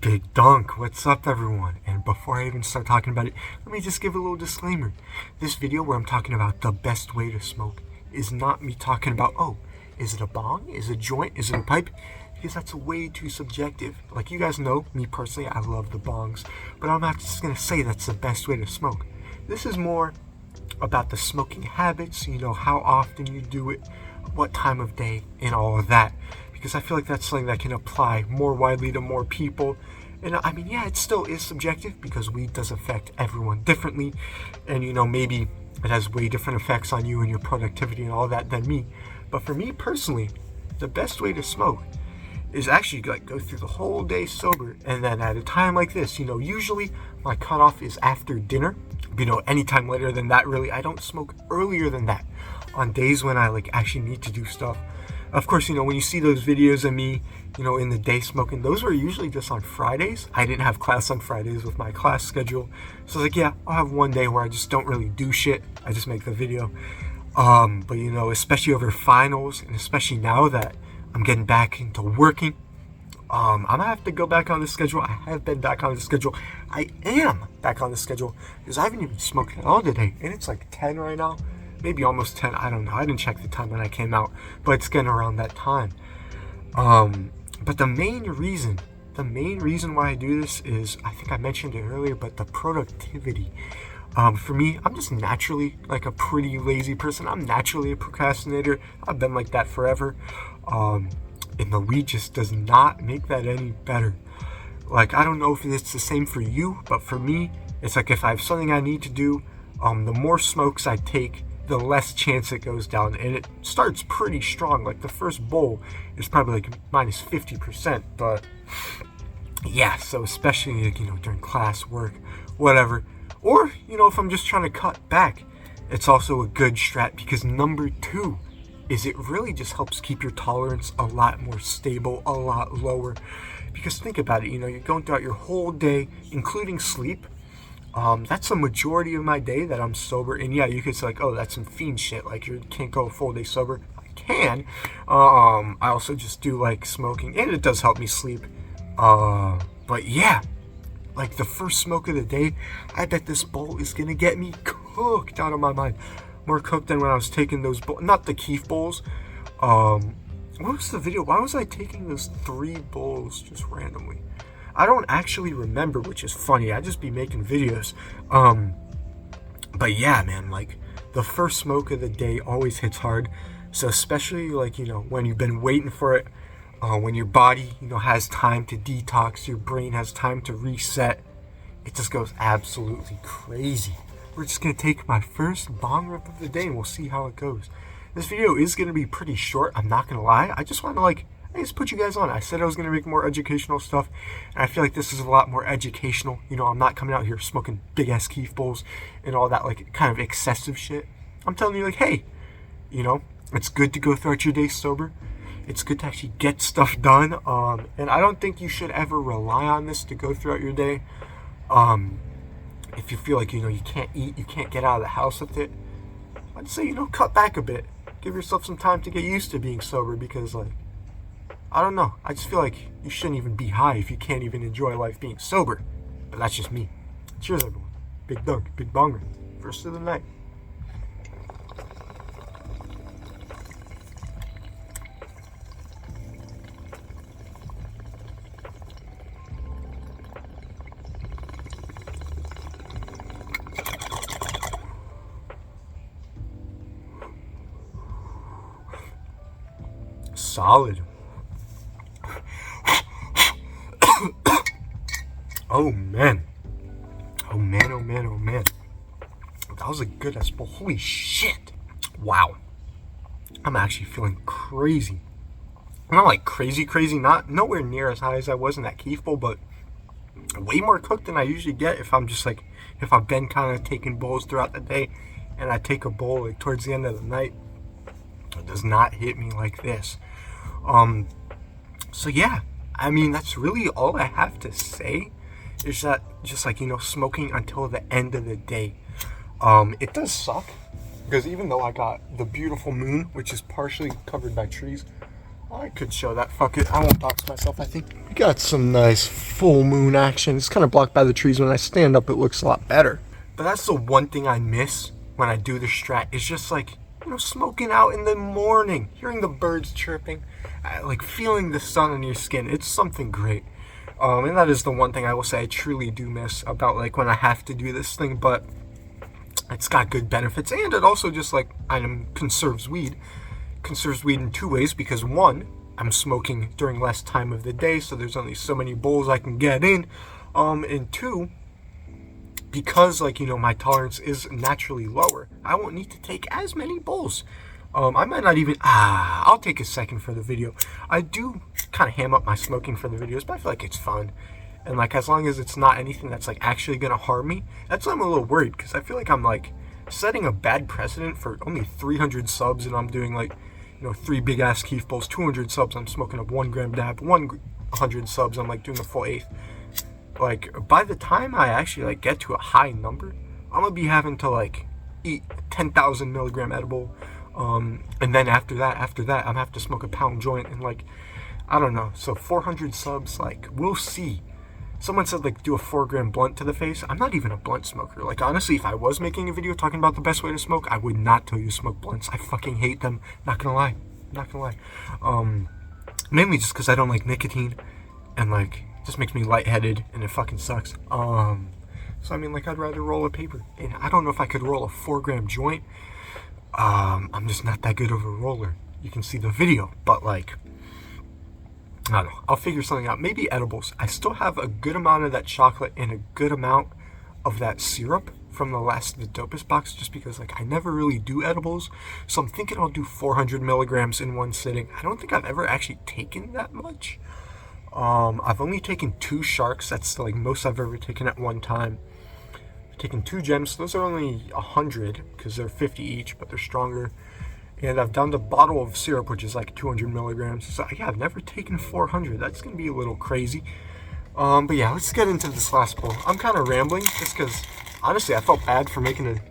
Big Dunk, what's up everyone? And before I even start talking about it, let me just give a little disclaimer. This video where I'm talking about the best way to smoke is not me talking about, oh, is it a bong? Is it a joint? Is it a pipe? Because that's way too subjective. Like you guys know, me personally, I love the bongs, but I'm not just gonna say that's the best way to smoke. This is more about the smoking habits, how often you do it, what time of day, and all of that. Because I feel like that's something that can apply more widely to more people. And I mean, yeah, it still is subjective because weed does affect everyone differently. And maybe it has way different effects on you and your productivity and all that than me. But for me personally, the best way to smoke is actually like go through the whole day sober. And then at a time like this, usually my cutoff is after dinner. Anytime later than that, really, I don't smoke earlier than that on days when I actually need to do stuff. Of course, when you see those videos of me, in the day smoking, those were usually just on Fridays. I didn't have class on Fridays with my class schedule. So I was like, yeah, I'll have one day where I just don't really do shit. I just make the video. But especially over finals, and especially now that I'm getting back into working, I'm gonna have to go back on the schedule. I have been back on the schedule. I am back on the schedule because I haven't even smoked at all today. And it's like 10 right now. Maybe almost 10, I don't know. I didn't check the time when I came out, but it's getting around that time. But the main reason why I do this is, I think I mentioned it earlier, but the productivity. For me, I'm just naturally a pretty lazy person. I'm naturally a procrastinator. I've been like that forever. And the weed just does not make that any better. I don't know if it's the same for you, but for me, it's like if I have something I need to do, the more smokes I take, the less chance it goes down. And it starts pretty strong. The first bowl is probably minus 50%. But yeah, so especially during class, work, whatever. Or, if I'm just trying to cut back, it's also a good strat because number 2 is it really just helps keep your tolerance a lot more stable, a lot lower. Because think about it, you're going throughout your whole day, including sleep. That's a majority of my day that I'm sober. And yeah, you could say oh, that's some fiend shit. You can't go a full day sober. I can. I also just do smoking, and it does help me sleep. But yeah, the first smoke of the day, I bet this bowl is gonna get me cooked out of my mind. More cooked than when I was taking those not the Keef bowls. What was the video? Why was I taking those 3 bowls just randomly? I don't actually remember, which is funny. I just be making videos. But yeah, man, the first smoke of the day always hits hard. So especially when you've been waiting for it, when your body, has time to detox, your brain has time to reset, it just goes absolutely crazy. We're just going to take my first bong rip of the day and we'll see how it goes. This video is going to be pretty short, I'm not going to lie. I just want to I just put you guys on. I said I was going to make more educational stuff, and I feel like this is a lot more educational. I'm not coming out here smoking big-ass Keef bowls and all that, kind of excessive shit. I'm telling you, hey, it's good to go throughout your day sober. It's good to actually get stuff done, and I don't think you should ever rely on this to go throughout your day. If you feel you can't eat, you can't get out of the house with it, I'd say, cut back a bit. Give yourself some time to get used to being sober because, I don't know. I just feel you shouldn't even be high if you can't even enjoy life being sober. But that's just me. Cheers, everyone. Big Dunk, big bonger. First of the night. Solid. Oh man. That was a good ass bowl. Holy shit. Wow. I'm actually feeling crazy. Not crazy, not nowhere near as high as I was in that Keef bowl, but way more cooked than I usually get if I'm just if I've been kind of taking bowls throughout the day and I take a bowl towards the end of the night. It does not hit me like this. So yeah, I mean, that's really all I have to say, is that just smoking until the end of the day. It does suck, because even though I got the beautiful moon, which is partially covered by trees, I could show that. Fuck it. I won't dox myself, I think. We got some nice full moon action. It's kind of blocked by the trees. When I stand up, it looks a lot better. But that's the one thing I miss when I do the strat. It's just like, smoking out in the morning, hearing the birds chirping, like feeling the sun on your skin. It's something great. And that is the one thing I will say I truly do miss about like when I have to do this thing. But it's got good benefits, and it also just like conserves weed. Conserves weed in two ways, because one, I'm smoking during less time of the day, so there's only so many bowls I can get in. And two, because like my tolerance is naturally lower, I won't need to take as many bowls. I might not even I'll take a second for the video. I do kind of ham up my smoking for the videos, but I feel like it's fun. And like as long as it's not anything that's like actually gonna harm me, that's why I'm a little worried, because I feel like I'm like setting a bad precedent for only 300 subs, and I'm doing like 3 big ass keef bowls. 200 subs, I'm smoking up 1 gram dab. 100 subs, I'm like doing a full eighth. Like by the time I actually like get to a high number, I'm gonna be having to like eat 10,000 milligram edible, and then after that I'm gonna have to smoke a pound joint, and like I don't know. So 400 subs, like we'll see. Someone said like do a 4 gram blunt to the face. I'm not even a blunt smoker. Like honestly, if I was making a video talking about the best way to smoke, I would not tell you to smoke blunts. I fucking hate them. Not gonna lie. Mainly just because I don't like nicotine, and like it just makes me lightheaded, and it fucking sucks. So I mean, like I'd rather roll a paper, and I don't know if I could roll a 4 gram joint. I'm just not that good of a roller. You can see the video, but like I don't know. I'll figure something out. Maybe edibles. I still have a good amount of that chocolate and a good amount of that syrup from the dopest box, just because like I never really do edibles. So I'm thinking I'll do 400 milligrams in one sitting. I don't think I've ever actually taken that much. I've only taken 2 sharks. That's like most I've ever taken at one time. I've taken 2 gems. Those are only 100 because they're 50 each, but they're stronger. And I've done the bottle of syrup, which is like 200 milligrams. So yeah, I've never taken 400. That's going to be a little crazy. But yeah, let's get into this last bowl. I'm kind of rambling just because, honestly, I felt bad for making a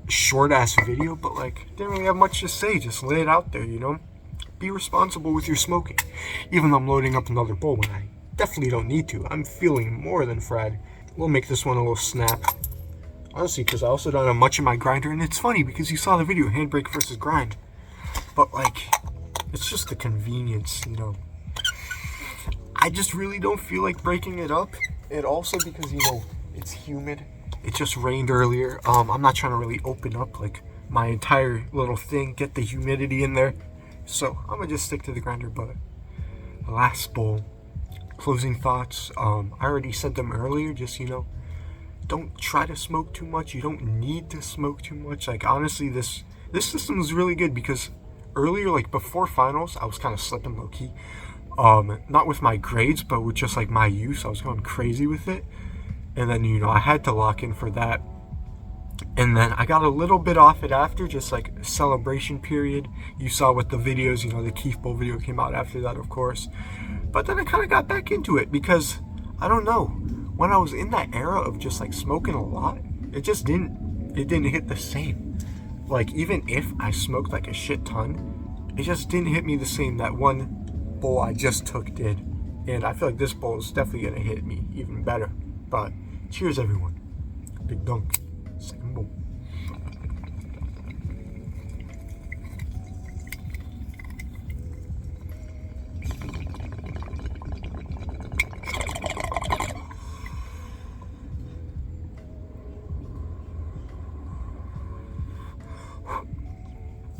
short-ass video. But like, didn't really have much to say. Just lay it out there, Be responsible with your smoking. Even though I'm loading up another bowl when I definitely don't need to. I'm feeling more than fried. We'll make this one a little snap. Honestly, because I also don't have much in my grinder, and it's funny because you saw the video, handbrake versus grind. But like, it's just the convenience, I just really don't feel like breaking it up. And also because, it's humid. It just rained earlier. I'm not trying to really open up like my entire little thing, get the humidity in there. So I'm gonna just stick to the grinder. But last bowl, closing thoughts. I already said them earlier, just, don't try to smoke too much. You don't need to smoke too much. Like honestly, this system is really good because earlier, like before finals, I was kind of slipping low key. Not with my grades, but with just like my use. I was going crazy with it, and then I had to lock in for that. And then I got a little bit off it after, just like a celebration period. You saw with the videos, the Keef Bowl video came out after that, of course. But then I kind of got back into it because I don't know. When I was in that era of just like smoking a lot, it didn't hit the same. Like even if I smoked like a shit ton, it just didn't hit me the same that one bowl I just took did. And I feel like this bowl is definitely gonna hit me even better. But cheers everyone. Big dunk. Second bowl.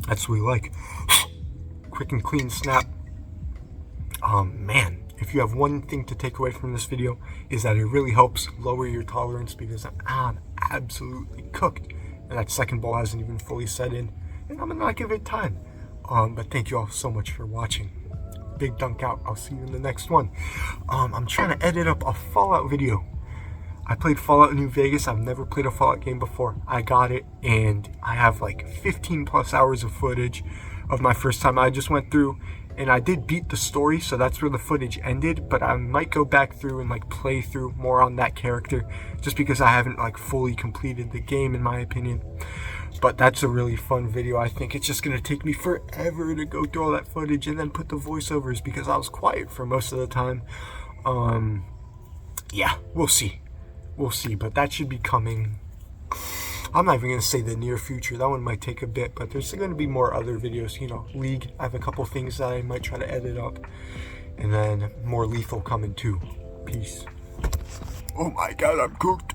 That's what we like. Quick and clean snap. Man, if you have one thing to take away from this video, is that it really helps lower your tolerance, because I'm absolutely cooked. And that second bowl hasn't even fully set in. And I'm gonna not give it time. But thank you all so much for watching. Big dunk out. I'll see you in the next one. I'm trying to edit up a Fallout video. I played Fallout New Vegas. I've never played a Fallout game before. I got it, and I have like 15 plus hours of footage of my first time I just went through. And I did beat the story, so that's where the footage ended. But I might go back through and like play through more on that character, just because I haven't like fully completed the game, in my opinion. But that's a really fun video. I think it's just gonna take me forever to go through all that footage and then put the voiceovers because I was quiet for most of the time. Yeah, we'll see. We'll see, but that should be coming. I'm not even gonna say the near future. That one might take a bit, but there's gonna be more other videos. You know, League. I have a couple things that I might try to edit up, and then more Lethal coming too. Peace. Oh my God, I'm cooked.